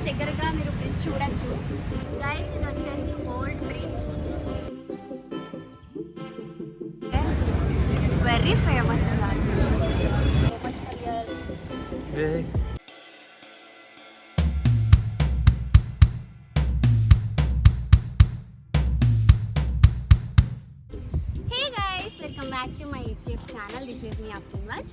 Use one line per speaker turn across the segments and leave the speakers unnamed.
దగ్గరగా మీరు బ్రిడ్జ్ చూడొచ్చు గైస్. ఇది వచ్చేసి old bridge, very famous. Welcome back to my YouTube channel. This is me Appu మచ్.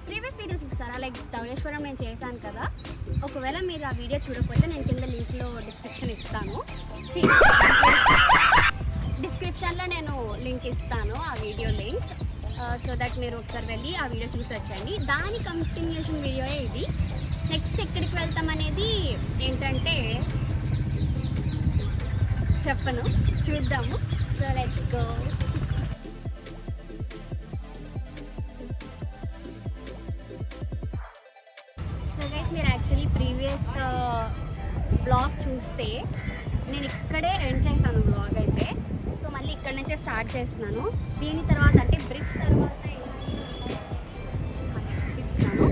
ప్రీవియస్ వీడియో చూస్తారా? లైక్ ధవళేశ్వరం నేను చేశాను కదా. ఒకవేళ మీరు ఆ వీడియో చూడకపోతే నేను కింద లింక్లో డిస్క్రిప్షన్లో నేను లింక్ ఇస్తాను, ఆ వీడియో లింక్. సో దట్ మీరు ఒకసారి వెళ్ళి ఆ వీడియో చూసి వచ్చండి. దాని కంటిన్యూషన్ వీడియోయే ఇది. నెక్స్ట్ ఎక్కడికి వెళ్తాం అనేది ఏంటంటే చెప్పను, చూద్దాము. So let's go. So guys, మీరు యాక్చువల్లీ ప్రీవియస్ బ్లాగ్ చూస్తే నేను ఇక్కడే ఎండ్ చేశాను బ్లాగ్ అయితే. సో మళ్ళీ ఇక్కడ నుంచే స్టార్ట్ చేస్తున్నాను. దీని తర్వాత అంటే బ్రిడ్జ్ తర్వాత ఇస్తాను,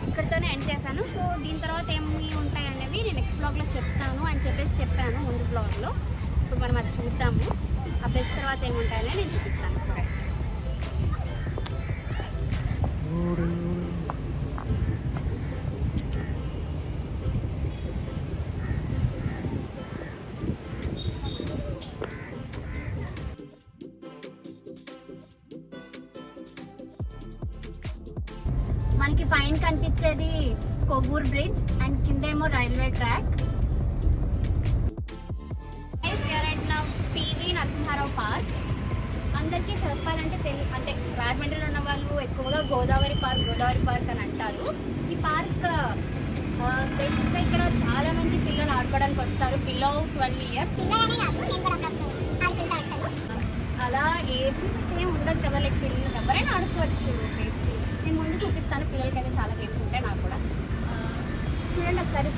ఇక్కడితోనే ఎండ్ చేశాను. సో దీని తర్వాత ఏమి ఉంటాయి అనేవి నేను నెక్స్ట్ బ్లాగ్లో చెప్తాను అని చెప్పాను ముందు బ్లాగ్లో. ఇప్పుడు మనం అది చూద్దాము. ఆ బ్రిడ్జ్ తర్వాత ఏముంటాయని నేను చూపిస్తాను. సరే, మనకి పైన కనిపించేది కొవ్వూరు బ్రిడ్జ్ అండ్ కిందేమో railway track. PV Narasimharao park. అందరికీ చెప్పాలంటే అంటే రాజమండ్రిలో ఉన్న వాళ్ళు ఎక్కువగా గోదావరి పార్క్ అని అంటారు. ఈ పార్క్ బేసిక్గా ఇక్కడ చాలా మంది పిల్లలు ఆడుకోవడానికి వస్తారు. Below 12 years. అలా ఏజ్ ఏం ఉండదు కదా, లైక్ పిల్లలు ఎవరైనా ఆడుకోవచ్చు. బేసిక్లీ నేను ముందు చూపిస్తాను, పిల్లలకైతే చాలా గేమ్స్ ఉంటాయి. నాకు కూడా చూడండి ఒకసారి.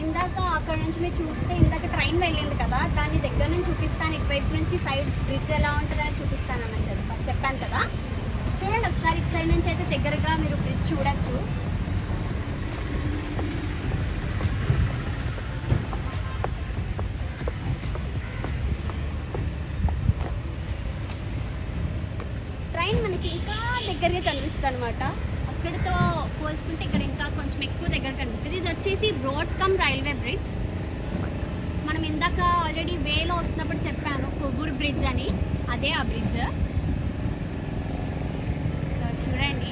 ఇందాక అక్కడ నుంచి మీరు చూస్తే ఇందాక ట్రైన్ వెళ్ళింది కదా, దాని దగ్గర నుంచి చూపిస్తాను. ఇటువైపు నుంచి సైడ్ బ్రిడ్జ్ ఎలా ఉంటుందని చూపిస్తానని చెప్పాను కదా. చూడండి ఒకసారి, ఇటు సైడ్ నుంచి అయితే దగ్గరగా మీరు బ్రిడ్జ్ చూడొచ్చు. ట్రైన్ మనకి ఇంకా దగ్గరగా కనిపిస్తుంది అనమాట. అక్కడితో పోల్చుకుంటే ఇక్కడ ఇంకా కొంచెం ఎక్కువ దగ్గర కనిపిస్తుంది. ఇది వచ్చేసి రోడ్ కమ్ రైల్వే బ్రిడ్జ్. మనం ఇందాక ఆల్రెడీ వేలో వస్తున్నప్పుడు చెప్పాను కొవ్వూరు బ్రిడ్జ్ అని, అదే ఆ బ్రిడ్జ్. చూడండి,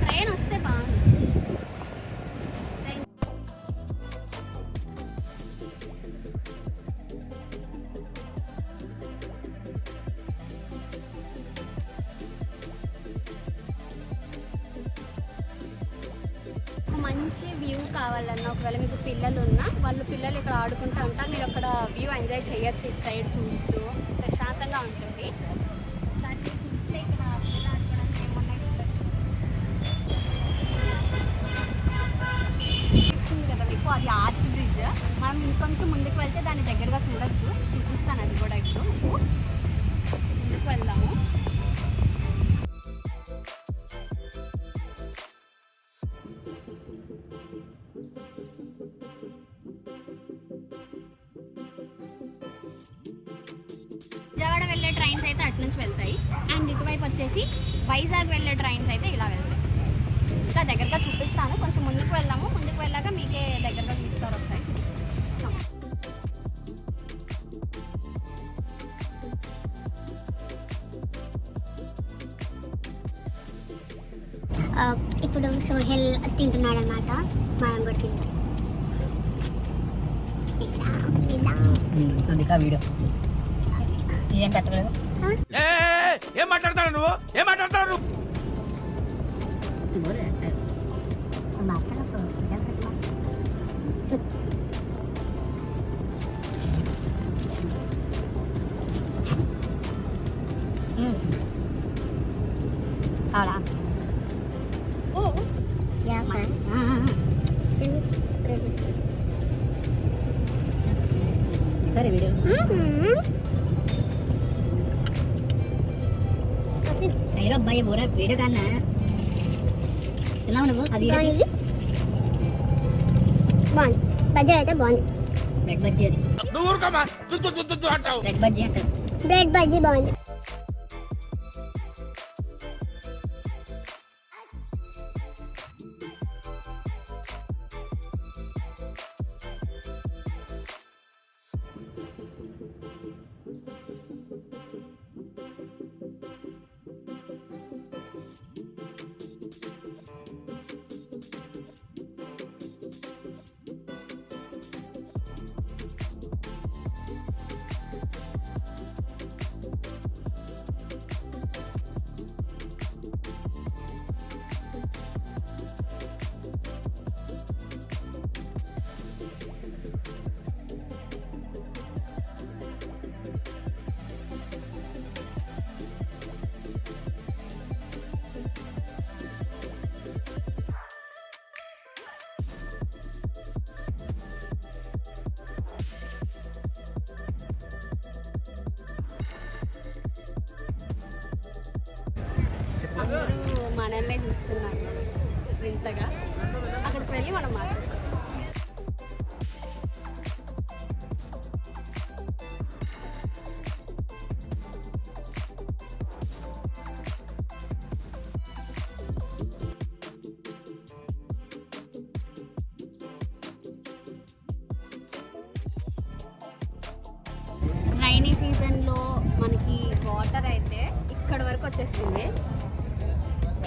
ట్రైన్ వస్తే బాగుంది. మంచి వ్యూ కావాలన్నా, ఒకవేళ మీకు పిల్లలు ఉన్నా పిల్లలు ఇక్కడ ఆడుకుంటూ ఉంటారు, మీరు అక్కడ వ్యూ ఎంజాయ్ చేయొచ్చు. ఇటు సైడ్ చూస్తూ ప్రశాంతంగా ఉంటుంది. ఒకసారి మీరు చూస్తే ఇక్కడ పిల్లలు ఆడుకోవడానికి ఏమున్నాయి చూస్తుంది కదా మీకు, అది ఆర్చ్ బ్రిడ్జ్. మనం ఇంకొంచెం ముందుకు వెళ్తే దాని దగ్గరగా చూడొచ్చు, చూపిస్తాను అది కూడా. ఇప్పుడు ముందుకు వెళ్దాము. విజయవాడ వెళ్ళే ట్రైన్స్ అయితే అటు నుంచి వెళ్తాయి, అండ్ ఇటువైపు వచ్చేసి వైజాగ్ వెళ్ళే ట్రైన్స్ అయితే ఇలా వెళ్తాయి. ఇంకా దగ్గరగా చూపిస్తాను, కొంచెం ముందుకు వెళ్దాము. ముందుకు వెళ్ళాక మీకే దగ్గరగా చూస్తారు. ఒకసారి
ఇప్పుడు సోహెల్ తింటున్నాడు అన్నమాట, మనం కూడా తింటాం.
వీడియో ఏం పెట్టలేదు.
ఏం మాట్లాడతాడు నువ్వు? ఏం మాట్లాడతాడు నువ్వు?
Ahora. Ya kan.
సరే వీడియో అయ్యో అబ్బాయి బోరా వీడియో కన్నా తిన్నావు నువ్వు. అది
బాగుంది. బజ్జీ అయితే బాగుంది.
బ్రెడ్ బజ్జీ అది.
నువ్వు ఊరుకోమా అంటావు.
బ్రెడ్ బజ్జీ అంటారు.
బ్రెడ్ బజ్జీ బాగుంది.
అందరూ మనల్నే చూస్తున్నారు వింతగా. అక్కడికి వెళ్ళి మనం మాట్లాడతాం. రైనీ సీజన్లో మనకి వాటర్ అయితే ఇక్కడ వరకు వచ్చేస్తుంది.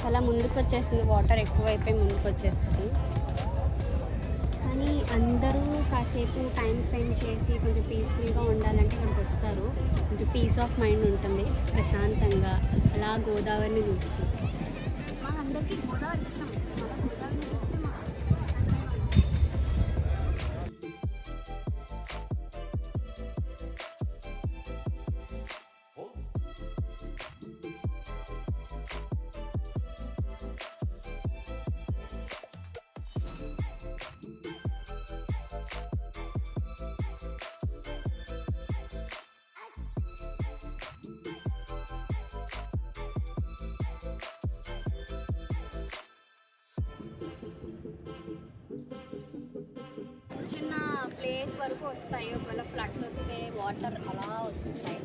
చాలా ముందుకు వచ్చేస్తుంది, వాటర్ ఎక్కువైపోయి ముందుకు వచ్చేస్తుంది. కానీ అందరూ కాసేపు టైం స్పెండ్ చేసి కొంచెం పీస్ఫుల్గా ఉండాలంటే ఇక్కడికి వస్తారు. కొంచెం పీస్ ఆఫ్ మైండ్ ఉంటుంది, ప్రశాంతంగా అలా గోదావరిని చూస్తూ. మా అందరికీ గోదావరి ఇష్టం. అలా గోదావరిని చూస్తే మాకు చిన్న ప్లేస్ వరకు వస్తాయి. ఒకవేళ ఫ్లడ్స్ వస్తే వాటర్ అలా వచ్చేస్తాయి.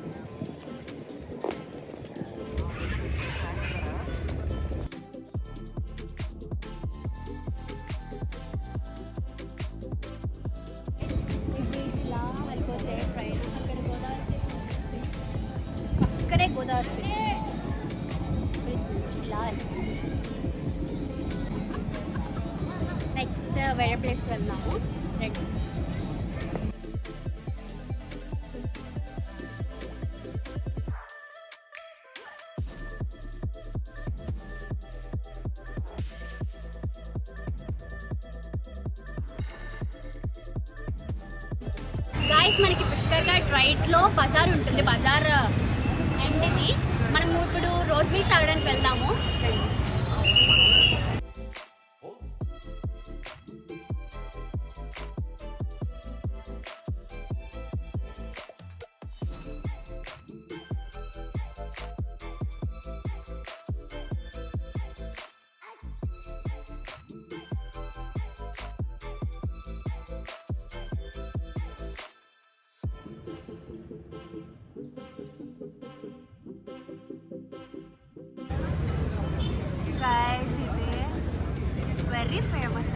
ఇలా వెళ్ళిపోతే ట్రైన్ అక్కడ గోదావరి స్టేషన్, అక్కడే గోదావరి స్టేషన్. ఇలా నెక్స్ట్ వేరే ప్లేస్కి వెళ్దాము. రెడీ. గాయస్, మనకి పుష్కర్ ఘాట్ రైట్లో బజార్ ఉంటుంది. బజార్ అండ్ ఇది మనం ఇప్పుడు రోజ్ మిల్క్ తాగడానికి వెళ్దాము. Guys, ఇది వెరీ ఫేమస్.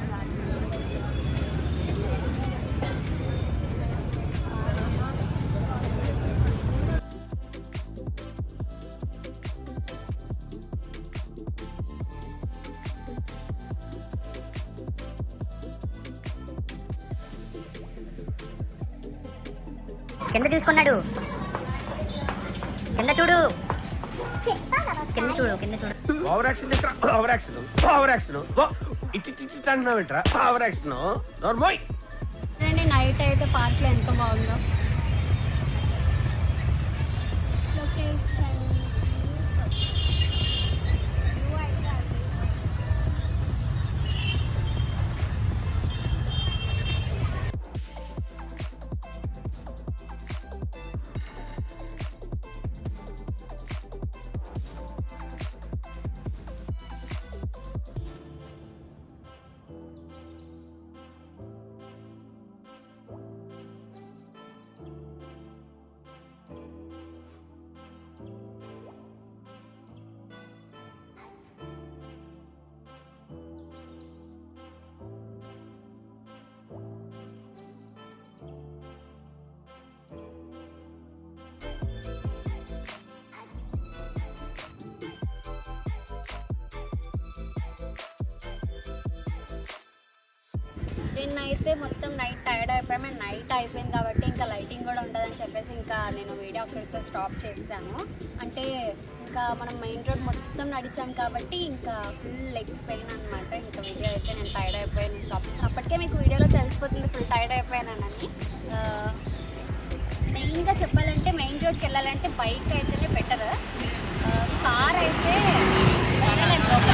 కింద చూసుకున్నాడు. కింద చూడు, కింద చూడు, కింద చూడు.
Over action over action over action ఇట్టి అంటున్నావు ఏంట్రా? Over action నోర్మోయ్.
నైట్ అయితే పార్క్లో ఎంత బాగుందో. లొకేషన్ నేనైతే మొత్తం నైట్ టైర్డ్ అయిపోయాము. నైట్ అయిపోయింది కాబట్టి ఇంకా లైటింగ్ కూడా ఉండదని చెప్పేసి ఇంకా నేను వీడియో అక్కడితో స్టాప్ చేశాను. అంటే ఇంకా మనం మెయిన్ రోడ్ మొత్తం నడిచాం కాబట్టి ఇంకా ఫుల్ లెగ్స్ పెయిన్ అనమాట. ఇంకా వీడియో అయితే నేను టైర్డ్ అయిపోయాను స్టాప్ చేసాను. అప్పటికే మీకు వీడియోలో తెలిసిపోతుంది ఫుల్ టైర్డ్ అయిపోయానని. మెయిన్గా చెప్పాలంటే మెయిన్ రోడ్కి వెళ్ళాలంటే బైక్ అయితేనే బెటర్. కార్ అయితే వెళ్ళలేను లోపల.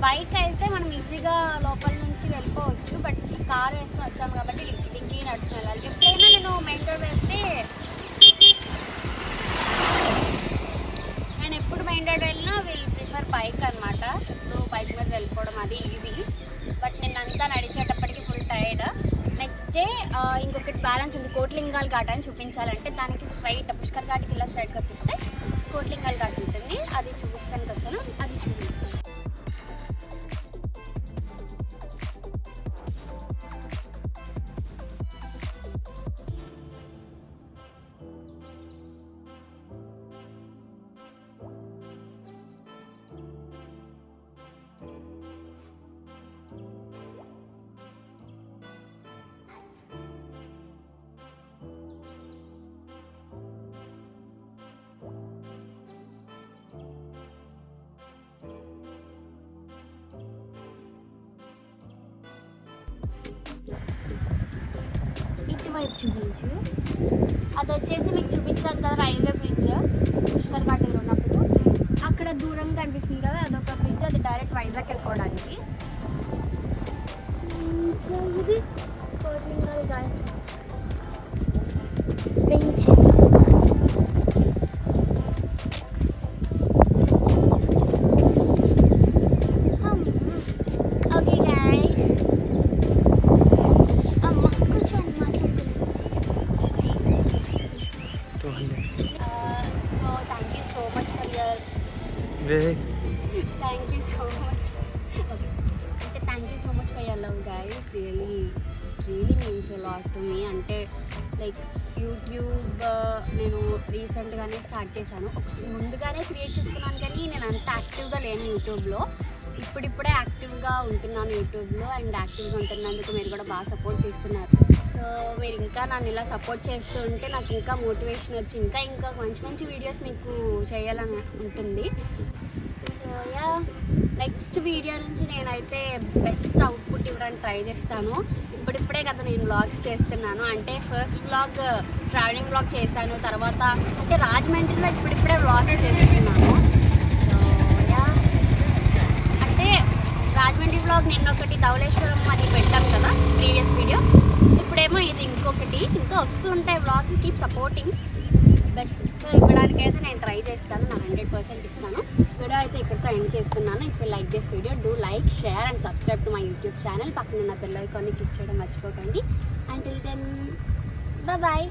బైక్ అయితే మనం ఈజీగా లోపల నుంచి వెళ్ళిపోవచ్చు. బట్ కార్ వేసుకొని వచ్చాము కాబట్టి డిగ్రీ నడుచుకుని వెళ్ళాలి. ఎప్పుడైనా నేను మెయిన్ రోడ్ వెళ్తే నేను ఎప్పుడు మెయిన్ రోడ్ వెళ్ళినా ప్రిఫర్ బైక్ అనమాట. సో బైక్ మీద వెళ్ళిపోవడం అది ఈజీ. బట్ నేను అంతా నడిచేటప్పటికి ఫుల్ టైర్డ్. నెక్స్ట్ డే ఇంకొకటి బ్యాలెన్స్ ఉంది, కోట్లింగాల్ ఘాట్ అని చూపించాలంటే. దానికి స్ట్రైట్ పుష్కర్ ఘాట్కి ఇలా స్ట్రైట్గా వచ్చేస్తే కోట్లింగాల్ ఘాట్ ఉంటుంది. అది చూపించడానికి వచ్చాను, అది చూపించాను. ఇటువైపు చూపించు. అది వచ్చేసి మీకు చూపించాను కదా రైల్వే బ్రిడ్జ్ పుష్కర్ ఘాట్లో ఉన్నప్పుడు. అక్కడ దూరం కనిపిస్తుంది కదా, అదొక బ్రిడ్జ్. అది డైరెక్ట్ వైజాగ్ వెళ్ళిపోవడానికి. ఇది Kotlingal ghat benches. Okay guys, thank you so much for your love guys. Really means a lot to me. అంటే లైక్ యూట్యూబ్ నేను రీసెంట్గానే స్టార్ట్ చేశాను. ముందుగానే క్రియేట్ చేసుకున్నాను కానీ నేను అంత యాక్టివ్గా లేను యూట్యూబ్లో. ఇప్పుడిప్పుడే యాక్టివ్గా ఉంటున్నాను యూట్యూబ్లో. అండ్ యాక్టివ్గా ఉంటున్నందుకు మీరు కూడా బాగా సపోర్ట్ చేస్తున్నారు. సో మీరు ఇంకా నన్ను ఇలా సపోర్ట్ చేస్తూ ఉంటే నాకు ఇంకా మోటివేషన్ వచ్చి ఇంకా మంచి వీడియోస్ మీకు చేయాలని ఉంటుంది. సో యా, నెక్స్ట్ వీడియో నుంచి నేనైతే బెస్ట్ అవుట్పుట్ ఇవ్వడానికి ట్రై చేస్తాను. ఇప్పుడిప్పుడే కదా నేను వ్లాగ్స్ చేస్తున్నాను. అంటే ఫస్ట్ వ్లాగ్ ట్రావెలింగ్ వ్లాగ్ చేశాను, తర్వాత అంటే రాజమండ్రిలో ఇప్పుడిప్పుడే వ్లాగ్స్ చేస్తున్నాను. సో యా, అంటే రాజమండ్రి వ్లాగ్ నిన్న ఒకటి ధవళేశ్వరం అది పెట్టాం కదా ప్రీవియస్ వీడియో. ఇప్పుడేమో ఇది ఇంకొకటి. ఇంకా వస్తూ ఉంటాయి వ్లాగ్స్. Keep supporting. బెస్ట్ ఇవ్వడానికైతే నేను ట్రై చేస్తాను, నా 100% ఇస్తాను. వీడియో అయితే ఇక్కడితో ఎండ్ చేస్తున్నాను. If you like this video do like, share and subscribe to my YouTube channel. పక్కన ఉన్న బెల్ ఐకాన్ని క్లిక్ చేయడం మర్చిపోకండి. Until then bye.